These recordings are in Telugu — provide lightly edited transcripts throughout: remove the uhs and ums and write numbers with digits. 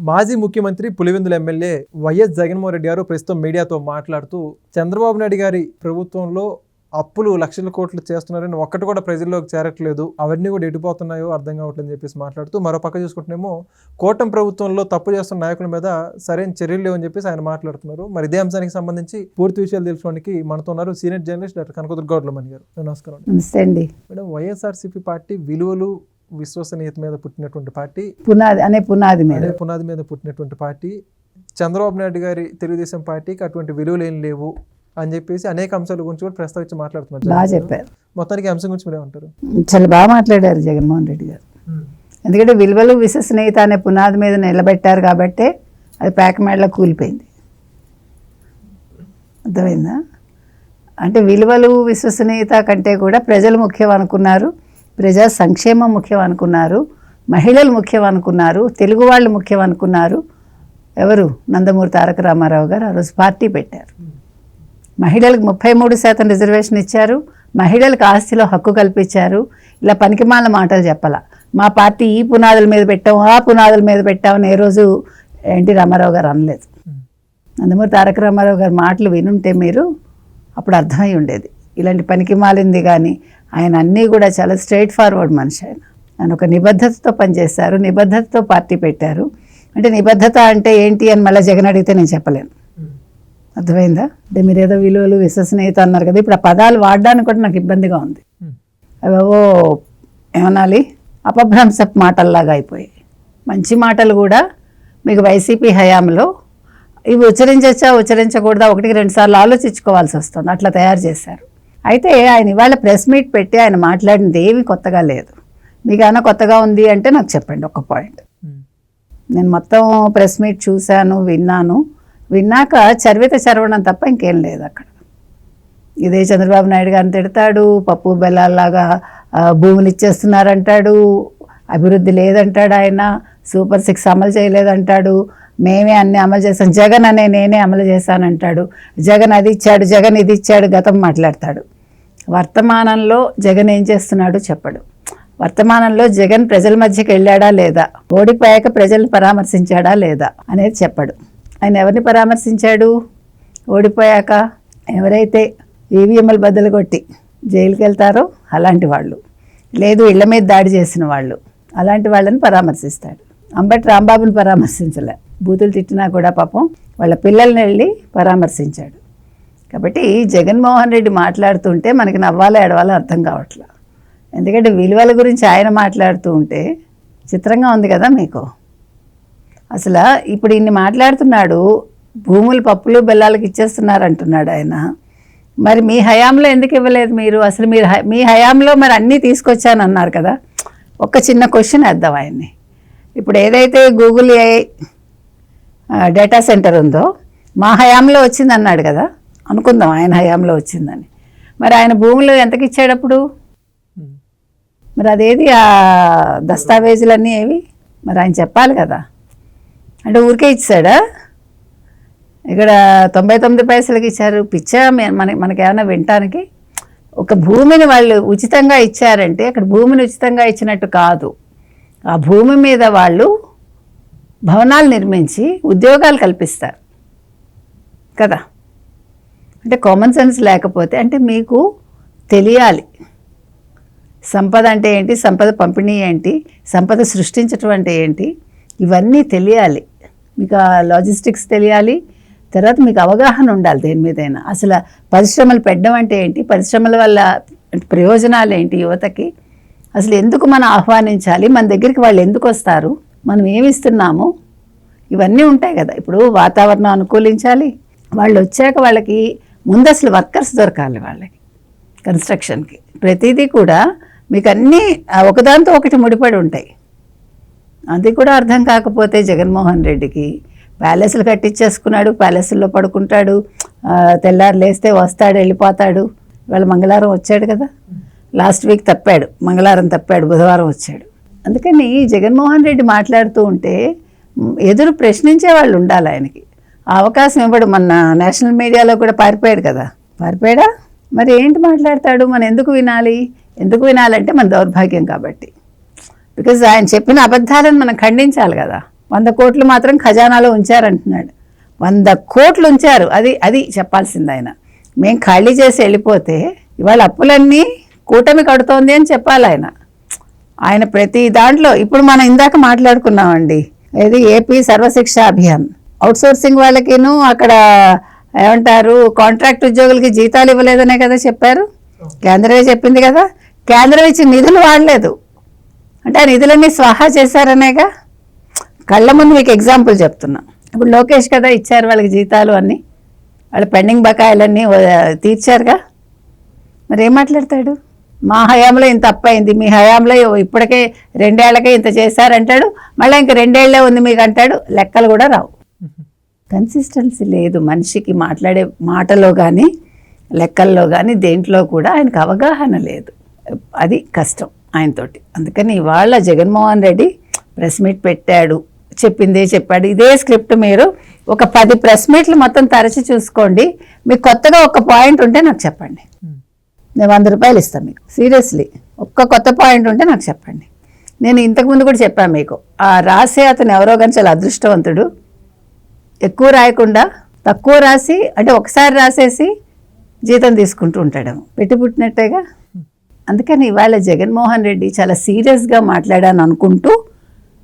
మాజీ ముఖ్యమంత్రి పులివెందుల ఎమ్మెల్యే వైఎస్ జగన్మోహన్ రెడ్డి గారు ప్రస్తుతం మీడియాతో మాట్లాడుతూ చంద్రబాబు నాయుడు గారి ప్రభుత్వంలో అప్పులు లక్షల కోట్లు చేస్తున్నారని ఒక్కటి కూడా ప్రజల్లోకి చేరట్లేదు, అవన్నీ కూడా ఎడిపోతున్నాయో అర్థం కావట్లేదని చెప్పేసి మాట్లాడుతూ, మరో పక్క చూసుకుంటేనేమో కూటమి ప్రభుత్వంలో తప్పు చేస్తున్న నాయకుల మీద సరైన చర్యలు లేవని చెప్పేసి ఆయన మాట్లాడుతున్నారు. మరి ఇదే అంశానికి సంబంధించి పూర్తి విషయాలు తెలుసుకోవడానికి మనతో ఉన్నారు సీనియర్ జర్నలిస్ట్ డాక్టర్ కనకదుర్గ గౌడ్లమణి గారు. నమస్కారం. నమస్తే అండి. మేడం, వైఎస్ఆర్సీపీ పార్టీ విలువలు విశ్వసనీయత మీద పుట్టినటువంటి పార్టీ, పునాది మీద పుట్టినటువంటి పార్టీ. చంద్రబాబు నాయుడు గారి తెలుగుదేశం పార్టీకి అటువంటి విలువలు ఏం లేవు అని చెప్పేసి అనేక అంశాల గురించి కూడా ప్రస్తావించి మాట్లాడుతున్నారు. బాగా చెప్పారు. మొత్తానికి అంశం గురించి మీరేమంటారు? చాలా బాగా మాట్లాడారు జగన్మోహన్ రెడ్డి గారు. ఎందుకంటే విలువలు విశ్వసనీయత అనే పునాది మీద నిలబెట్టారు కాబట్టే అది పేకమేడలో కూలిపోయింది. అర్థమైందా? అంటే విలువలు విశ్వసనీయత కంటే కూడా ప్రజలు ముఖ్యం అనుకున్నారు, ప్రజా సంక్షేమం ముఖ్యం అనుకున్నారు, మహిళలు ముఖ్యం అనుకున్నారు, తెలుగు వాళ్ళు ముఖ్యం అనుకున్నారు. ఎవరు? నందమూరి తారక రామారావు గారు ఆ రోజు పార్టీ పెట్టారు. మహిళలకు 33% రిజర్వేషన్ ఇచ్చారు, మహిళలకు ఆస్తిలో హక్కు కల్పించారు. ఇలా పనికిమాల మాటలు చెప్పాల. మా పార్టీ ఈ పునాదుల మీద పెట్టాం, ఆ పునాదుల మీద పెట్టామని ఏ రోజు ఎన్టీ రామారావు గారు అనలేదు. నందమూరి తారక రామారావు గారి మాటలు వినుంటే మీరు అప్పుడు అర్థమై ఉండేది. ఇలాంటి పనికిమాలింది కానీ ఆయన అన్నీ కూడా చాలా స్ట్రైట్ ఫార్వర్డ్ మనిషి. ఆయన ఒక నిబద్ధతతో పనిచేశారు, నిబద్ధతతో పార్టీ పెట్టారు. అంటే నిబద్ధత అంటే ఏంటి అని మళ్ళీ జగన్ అడిగితే నేను చెప్పలేను. అర్థమైందా? అంటే మీరు ఏదో విలువలు విశ్వసనీయత అన్నారు కదా, ఇప్పుడు ఆ పదాలు వాడడానికి కూడా నాకు ఇబ్బందిగా ఉంది. అవేవో ఏమనాలి, అపభ్రంశపు మాటల్లాగా అయిపోయాయి. మంచి మాటలు కూడా మీకు వైసీపీ హయాంలో ఇవి ఉచ్చరించచ్చా ఉచ్చరించకూడదా 1-2 సార్లు ఆలోచించుకోవాల్సి వస్తుంది, అట్లా తయారు చేశారు. అయితే ఆయన ఇవాళ ప్రెస్ మీట్ పెట్టి ఆయన మాట్లాడినది ఏమీ కొత్తగా లేదు. మీకు ఏమైనా కొత్తగా ఉంది అంటే నాకు చెప్పండి ఒక పాయింట్. నేను మొత్తం ప్రెస్ మీట్ చూశాను, విన్నాక చరవడం తప్ప ఇంకేం లేదు అక్కడ. ఇదే చంద్రబాబు నాయుడు గారిని తిడతాడు, పప్పు బెల్లాల్లాగా భూములు ఇచ్చేస్తున్నారంటాడు, అభివృద్ధి లేదంటాడు, ఆయన సూపర్ 6 అమలు చేయలేదంటాడు, మేమే అన్నీ అమలు చేస్తాం, జగన్ అనే నేనే అమలు చేశానంటాడు, జగన్ అది ఇచ్చాడు, జగన్ ఇది ఇచ్చాడు, గతం మాట్లాడతాడు. వర్తమానంలో జగన్ ఏం చేస్తున్నాడు చెప్పడు. వర్తమానంలో జగన్ ప్రజల మధ్యకి వెళ్ళాడా లేదా, ఓడిపోయాక ప్రజల్ని పరామర్శించాడా లేదా అనేది చెప్పడు. ఆయన ఎవరిని పరామర్శించాడు ఓడిపోయాక? ఎవరైతే ఈవీఎంలు బద్దలు కొట్టి జైలుకి వెళ్తారో అలాంటి వాళ్ళు, లేదు ఇళ్ల మీద దాడి చేసిన వాళ్ళు, అలాంటి వాళ్ళని పరామర్శిస్తాడు. అంబటి రాంబాబుని పరామర్శించలే, బూతులు తిట్టినా కూడా పాపం వాళ్ళ పిల్లల్ని వెళ్ళి పరామర్శించాడు. కాబట్టి జగన్మోహన్ రెడ్డి మాట్లాడుతుంటే మనకి నవ్వాలో ఏడవాలో అర్థం కావట్లా. ఎందుకంటే విలువల గురించి ఆయన మాట్లాడుతూ ఉంటే చిత్రంగా ఉంది కదా మీకు. అసలు ఇప్పుడు ఇన్ని మాట్లాడుతున్నాడు, భూములు పప్పులు బెల్లాలకు ఇచ్చేస్తున్నారు అంటున్నాడు ఆయన. మరి మీ హయాంలో ఎందుకు ఇవ్వలేదు మీరు? అసలు మీ హయాంలో మరి అన్నీ తీసుకొచ్చానన్నారు కదా. ఒక చిన్న క్వశ్చన్ వేద్దాం ఆయన్ని. ఇప్పుడు ఏదైతే గూగుల్ ఏఐ డేటా సెంటర్ ఉందో మా హయాంలో వచ్చింది అన్నాడు కదా, అనుకుందాం ఆయన హయాంలో వచ్చిందని. మరి ఆయన భూములు ఎంతకి ఇచ్చాడప్పుడు? మరి అదేది ఆ దస్తావేజులన్నీ ఏవి మరి ఆయన చెప్పాలి కదా. అంటే ఊరికే ఇచ్చాడా? ఇక్కడ 99 పైసలకి ఇచ్చారు. పిచ్చా మనకేమైనా వినటానికి? ఒక భూమిని వాళ్ళు ఉచితంగా ఇచ్చారంటే అక్కడ భూమిని ఉచితంగా ఇచ్చినట్టు కాదు, ఆ భూమి మీద వాళ్ళు భవనాలు నిర్మించి ఉద్యోగాలు కల్పిస్తారు కదా. అంటే కామన్ సెన్స్ లేకపోతే, అంటే మీకు తెలియాలి సంపద అంటే ఏంటి, సంపద పంపిణీ ఏంటి, సంపద సృష్టించటం అంటే ఏంటి, ఇవన్నీ తెలియాలి మీకు. ఆ లాజిస్టిక్స్ తెలియాలి. తర్వాత మీకు అవగాహన ఉండాలి దేని మీదైనా. అసలు పరిశ్రమలు పెట్టడం అంటే ఏంటి, పరిశ్రమల వల్ల ప్రయోజనాలు ఏంటి యువతకి, అసలు ఎందుకు మనం ఆహ్వానించాలి, మన దగ్గరికి వాళ్ళు ఎందుకు వస్తారు, మనం ఏమిస్తున్నాము, ఇవన్నీ ఉంటాయి కదా. ఇప్పుడు వాతావరణం అనుకూలించాలి, వాళ్ళు వచ్చాక వాళ్ళకి ముందు అసలు వర్కర్స్ దొరకాలి వాళ్ళకి కన్స్ట్రక్షన్కి. ప్రతిదీ కూడా మీకు అన్నీ ఒకదాంతో ఒకటి ముడిపడి ఉంటాయి. అది కూడా అర్థం కాకపోతే జగన్మోహన్ రెడ్డికి ప్యాలెస్లు కట్టించేసుకున్నాడు, ప్యాలెస్లో పడుకుంటాడు, తెల్లారు లేస్తే వస్తాడు వెళ్ళిపోతాడు. ఇవాళ మంగళవారం వచ్చాడు కదా, లాస్ట్ వీక్ తప్పాడు, మంగళవారం తప్పాడు, బుధవారం వచ్చాడు. అందుకని జగన్మోహన్ రెడ్డి మాట్లాడుతూ ఉంటే ఎదురు ప్రశ్నించే వాళ్ళు ఉండాలి ఆయనకి. ఆ అవకాశం ఇవ్వడు. మన నేషనల్ మీడియాలో కూడా పారిపోయాడు కదా. పారిపోయాడా? మరి ఏంటి మాట్లాడతాడు? మనం ఎందుకు వినాలి? ఎందుకు వినాలంటే మన దౌర్భాగ్యం కాబట్టి. బికాజ్ ఆయన చెప్పిన అబద్ధాలను మనం ఖండించాలి కదా. 100 కోట్లు మాత్రం ఖజానాలో ఉంచారంటున్నాడు. 100 కోట్లు ఉంచారు. అది చెప్పాల్సింది ఆయన. మేము ఖాళీ చేసి వెళ్ళిపోతే ఇవాళ అప్పులన్నీ కూటమి కడుతోంది అని చెప్పాలి ఆయన ప్రతి దాంట్లో. ఇప్పుడు మనం ఇందాక మాట్లాడుకున్నామండి, ఇది ఏపీ సర్వశిక్ష అభియాన్. అవుట్సోర్సింగ్ వాళ్ళకిను అక్కడ ఏమంటారు కాంట్రాక్ట్ ఉద్యోగులకి జీతాలు ఇవ్వలేదనే కదా చెప్పారు. కేంద్రమే చెప్పింది కదా. కేంద్రం ఇచ్చిన నిధులు వాడలేదు అంటే ఆ నిధులన్నీ స్వాహా చేశారనేగా. కళ్ళ ముందు మీకు ఎగ్జాంపుల్ చెప్తున్నా. ఇప్పుడు లోకేష్ కదా ఇచ్చారు వాళ్ళకి జీతాలు అన్నీ, వాళ్ళ పెండింగ్ బకాయిలన్నీ తీర్చారుగా. మరి ఏం మాట్లాడతాడు? మా హయాంలో ఇంత అప్పయింది, మీ హయాంలో ఇప్పటికే 2 ఏళ్లకే ఇంత చేశారంటాడు, మళ్ళీ ఇంక 2 ఏళ్లే ఉంది మీకు అంటాడు. లెక్కలు కూడా రావు. కన్సిస్టెన్సీ లేదు మనిషికి, మాట్లాడే మాటలో కానీ లెక్కల్లో కానీ దేంట్లో కూడా ఆయనకు అవగాహన లేదు. అది కష్టం ఆయనతోటి. అందుకని ఇవాళ జగన్మోహన్ రెడ్డి ప్రెస్ మీట్ పెట్టాడు, చెప్పిందే చెప్పాడు. ఇదే స్క్రిప్ట్ మీరు ఒక 10 ప్రెస్ మీట్లు మొత్తం తరచి చూసుకోండి. మీకు కొత్తగా ఒక పాయింట్ ఉంటే నాకు చెప్పండి, నేను 100 రూపాయలు ఇస్తాను మీకు. సీరియస్లీ ఒక్క కొత్త పాయింట్ ఉంటే నాకు చెప్పండి. నేను ఇంతకుముందు కూడా చెప్పాను మీకు, ఆ రాసే అతను ఎవరో కానీ చాలా అదృష్టవంతుడు. ఎక్కువ రాయకుండా తక్కువ రాసి, అంటే ఒకసారి రాసేసి జీతం తీసుకుంటూ ఉంటాడేమో, పెట్టి పుట్టినట్టేగా. అందుకని ఇవాళ జగన్మోహన్ రెడ్డి చాలా సీరియస్గా మాట్లాడాను అనుకుంటూ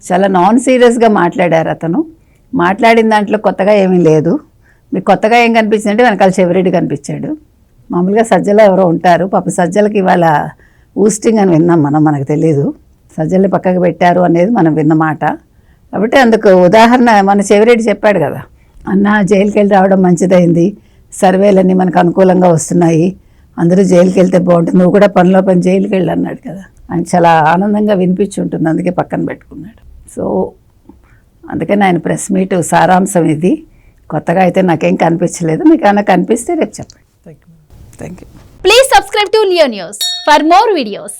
చాలా నాన్ సీరియస్గా మాట్లాడారు. అతను మాట్లాడిన దాంట్లో కొత్తగా ఏమీ లేదు. మీకు కొత్తగా ఏం కనిపించిందంటే వెనకాల చెవిరెడ్డి కనిపించాడు. మామూలుగా సజ్జలు ఎవరో ఉంటారు, పాప సజ్జలకి ఇవాళ ఊస్టింగ్ అని విన్నాం మనకు తెలియదు. సజ్జల్ని పక్కకు పెట్టారు అనేది మనం విన్నమాట. కాబట్టి అందుకు ఉదాహరణ మన చెవిరెడ్డి చెప్పాడు కదా, అన్న జైలుకి వెళ్ళి రావడం మంచిదైంది, సర్వేలన్నీ మనకు అనుకూలంగా వస్తున్నాయి, అందరూ జైలుకి వెళ్తే బాగుంటుంది, నువ్వు కూడా పనిలో పని జైలుకి వెళ్ళి అన్నాడు కదా. ఆయన చాలా ఆనందంగా వినిపించి ఉంటుంది, అందుకే పక్కన పెట్టుకున్నాడు. సో అందుకని ఆయన ప్రెస్ మీట్ సారాంశం ఇది. కొత్తగా అయితే నాకేం కనిపించలేదు. మీకు ఏమైనా కనిపిస్తే రేపు చెప్పండి. Thank you. Thank you. Please subscribe to Leo News for more videos.